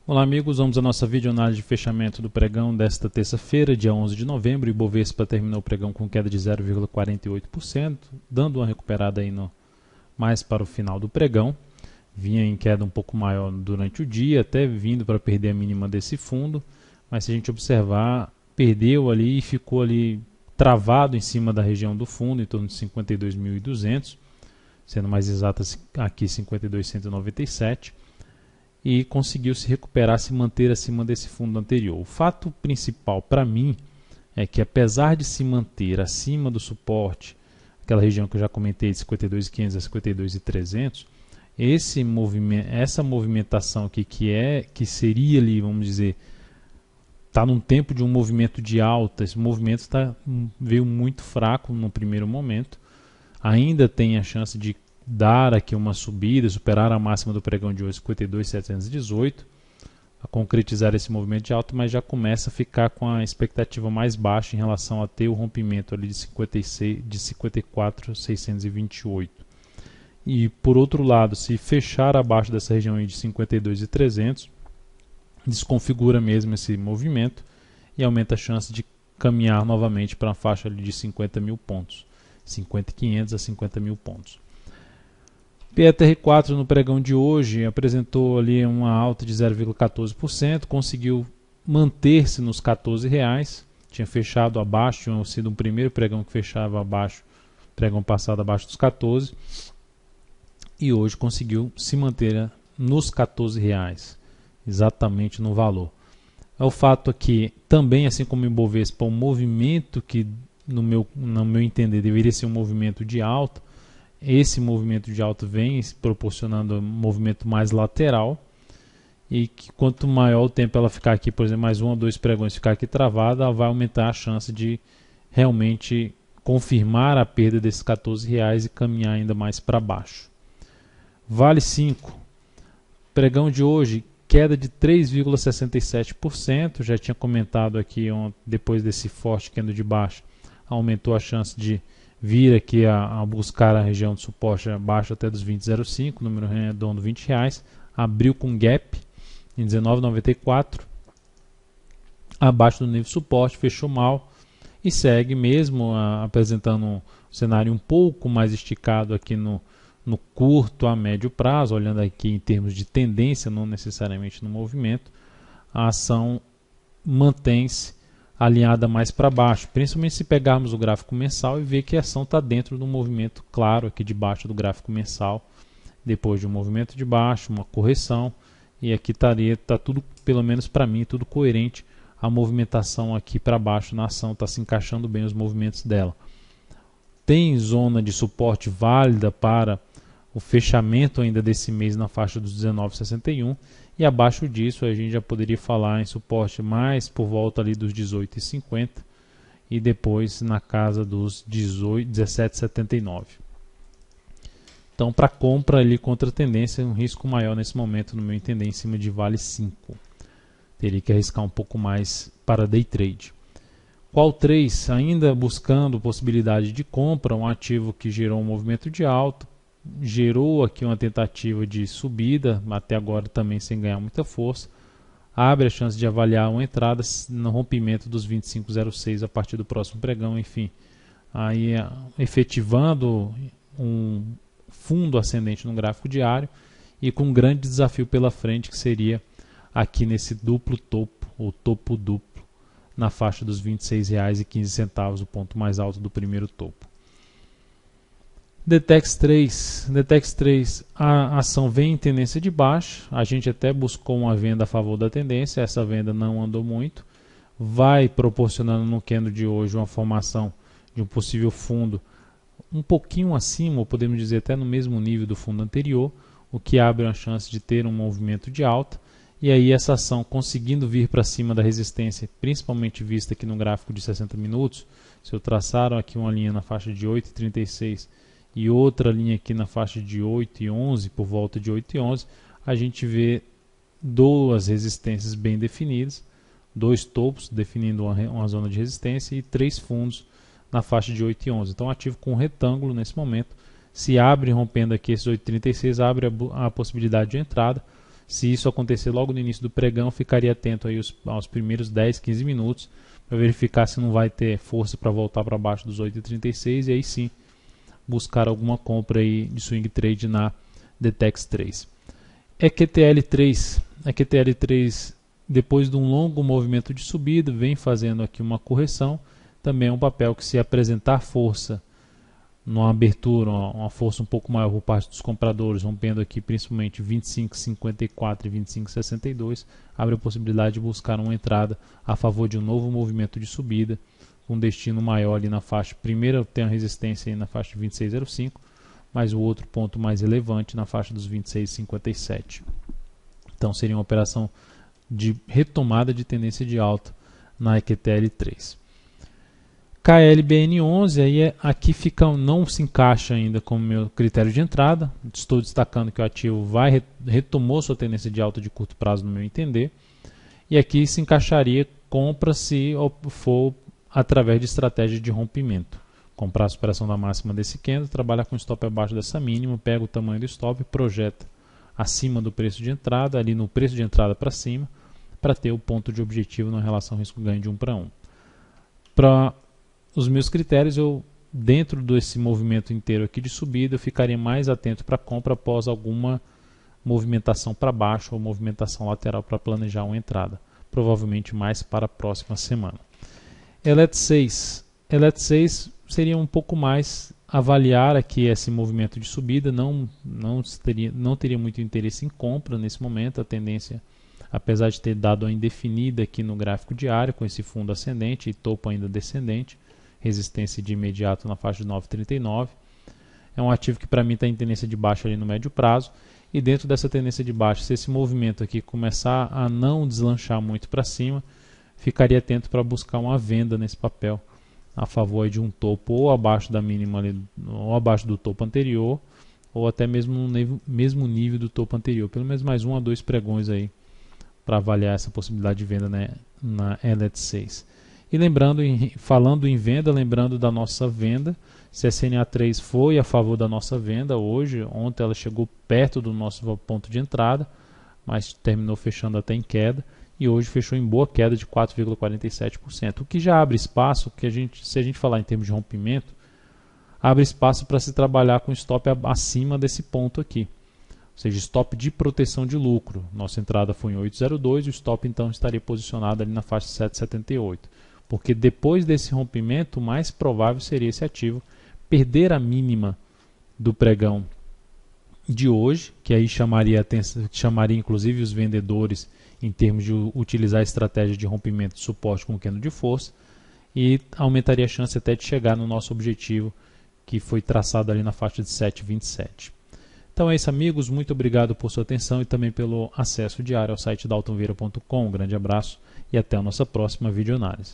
Olá amigos, vamos à nossa videoanálise de fechamento do pregão desta terça-feira, dia 11 de novembro. Ibovespa terminou o pregão com queda de 0,48%, dando uma recuperada aí mais para o final do pregão. Vinha em queda um pouco maior durante o dia, até vindo para perder a mínima desse fundo, mas se a gente observar, perdeu ali e ficou ali travado em cima da região do fundo, em torno de 52.200, sendo mais exata aqui 52.197. E conseguiu se recuperar, se manter acima desse fundo anterior. O fato principal para mim é que, apesar de se manter acima do suporte, aquela região que eu já comentei de 52.500 a 52.300, essa movimentação aqui que seria ali, vamos dizer, está num tempo de um movimento de alta. Esse movimento veio muito fraco no primeiro momento, ainda tem a chance de dar aqui uma subida, superar a máxima do pregão de hoje, 52.718, a concretizar esse movimento de alta, mas já começa a ficar com a expectativa mais baixa em relação a ter o rompimento ali de 54.628. E por outro lado, se fechar abaixo dessa região aí de 52.300, desconfigura mesmo esse movimento e aumenta a chance de caminhar novamente para a faixa ali de 50.000 pontos, 50.500 a 50.000 pontos. PETR4 no pregão de hoje apresentou ali uma alta de 0,14%, conseguiu manter-se nos R$14, tinha fechado abaixo, tinha sido um primeiro pregão que fechava abaixo, pregão passado abaixo dos 14, e hoje conseguiu se manter nos R$14, exatamente no valor. É o fato aqui, também assim como o Ibovespa, um movimento que no meu entender deveria ser um movimento de alta. Esse movimento de alta vem proporcionando um movimento mais lateral e que quanto maior o tempo ela ficar aqui, por exemplo, mais um ou dois pregões ficar aqui travada, ela vai aumentar a chance de realmente confirmar a perda desses R$14 e caminhar ainda mais para baixo. Vale 5, pregão de hoje, queda de 3,67%, já tinha comentado aqui depois desse forte candle de baixa, aumentou a chance de vir aqui a buscar a região de suporte abaixo até dos 20,05, número redondo R$20, abriu com gap em 19,94, abaixo do nível de suporte, fechou mal e segue mesmo apresentando um cenário um pouco mais esticado aqui no curto a médio prazo, olhando aqui em termos de tendência, não necessariamente no movimento, a ação mantém-se alinhada mais para baixo, principalmente se pegarmos o gráfico mensal e ver que a ação está dentro do movimento claro aqui debaixo do gráfico mensal, depois de um movimento de baixo, uma correção, e aqui está tudo, pelo menos para mim, tudo coerente, a movimentação aqui para baixo na ação, está se encaixando bem os movimentos dela. Tem zona de suporte válida para o fechamento ainda desse mês na faixa dos 19,61, e abaixo disso a gente já poderia falar em suporte mais por volta ali dos 18,50 e depois na casa dos 17,79. Então, para compra ali contra a tendência, um risco maior nesse momento, no meu entender, em cima de Vale 5. Teria que arriscar um pouco mais para day trade. Qual 3? Ainda buscando possibilidade de compra, um ativo que gerou um movimento de alta, gerou aqui uma tentativa de subida, até agora também sem ganhar muita força, abre a chance de avaliar uma entrada no rompimento dos 25,06 a partir do próximo pregão, enfim, aí efetivando um fundo ascendente no gráfico diário e com um grande desafio pela frente, que seria aqui nesse duplo topo, ou topo duplo, na faixa dos R$ 26,15, o ponto mais alto do primeiro topo. Detex 3, a ação vem em tendência de baixa, a gente até buscou uma venda a favor da tendência, essa venda não andou muito, vai proporcionando no candle de hoje uma formação de um possível fundo um pouquinho acima, ou podemos dizer até no mesmo nível do fundo anterior, o que abre uma chance de ter um movimento de alta, e aí essa ação conseguindo vir para cima da resistência, principalmente vista aqui no gráfico de 60 minutos, se eu traçar aqui uma linha na faixa de 8,36 e outra linha aqui na faixa de 8,11, por volta de 8,11, a gente vê duas resistências bem definidas, dois topos definindo uma zona de resistência e três fundos na faixa de 8,11. Então, ativo com um retângulo nesse momento, se abre rompendo aqui esses 8,36, abre a possibilidade de entrada. Se isso acontecer logo no início do pregão, ficaria atento aí aos primeiros 10, 15 minutos para verificar se não vai ter força para voltar para baixo dos 8,36 e aí sim buscar alguma compra aí de swing trade na DTEX 3. EQTL3, depois de um longo movimento de subida, vem fazendo aqui uma correção. Também é um papel que, se apresentar força numa abertura, uma força um pouco maior por parte dos compradores, rompendo aqui principalmente 25,54 e 25,62, abre a possibilidade de buscar uma entrada a favor de um novo movimento de subida, com destino maior ali na faixa. Primeiro tem a resistência aí na faixa de 26,05, mas o outro ponto mais relevante na faixa dos 26,57. Então seria uma operação de retomada de tendência de alta na EQTL3. KLBN11, aí aqui não se encaixa ainda como meu critério de entrada. Estou destacando que o ativo retomou sua tendência de alta de curto prazo, no meu entender. E aqui se encaixaria compra se for através de estratégia de rompimento. Comprar a superação da máxima desse candle, trabalhar com stop abaixo dessa mínima, pega o tamanho do stop, projeta acima do preço de entrada, ali no preço de entrada para cima, para ter o ponto de objetivo na relação risco-ganho de 1 para 1. Para os meus critérios, dentro desse movimento inteiro aqui de subida, eu ficaria mais atento para compra após alguma movimentação para baixo ou movimentação lateral para planejar uma entrada, provavelmente mais para a próxima semana. ELET6 seria um pouco mais avaliar aqui esse movimento de subida, não teria muito interesse em compra nesse momento. A tendência, apesar de ter dado a indefinida aqui no gráfico diário, com esse fundo ascendente e topo ainda descendente, resistência de imediato na faixa de 9,39, é um ativo que para mim está em tendência de baixa ali no médio prazo, e dentro dessa tendência de baixa, se esse movimento aqui começar a não deslanchar muito para cima, ficaria atento para buscar uma venda nesse papel a favor de um topo ou abaixo da mínima ali, ou abaixo do topo anterior, ou até mesmo no mesmo nível do topo anterior, pelo menos mais 1 a 2 pregões aí para avaliar essa possibilidade de venda, né, na ELET6. E falando em venda, lembrando da nossa venda, CSNA3 foi a favor da nossa venda hoje. Ontem ela chegou perto do nosso ponto de entrada, mas terminou fechando até em queda, e hoje fechou em boa queda de 4,47%, o que já abre espaço, se a gente falar em termos de rompimento, abre espaço para se trabalhar com stop acima desse ponto aqui, ou seja, stop de proteção de lucro. Nossa entrada foi em 8,02, o stop então estaria posicionado ali na faixa 7,78, porque depois desse rompimento, o mais provável seria esse ativo perder a mínima do pregão de hoje, que aí chamaria inclusive os vendedores em termos de utilizar a estratégia de rompimento de suporte com candle de força, e aumentaria a chance até de chegar no nosso objetivo, que foi traçado ali na faixa de 7,27. Então é isso, amigos, muito obrigado por sua atenção e também pelo acesso diário ao site daltonvieira.com. Um grande abraço e até a nossa próxima videoanálise.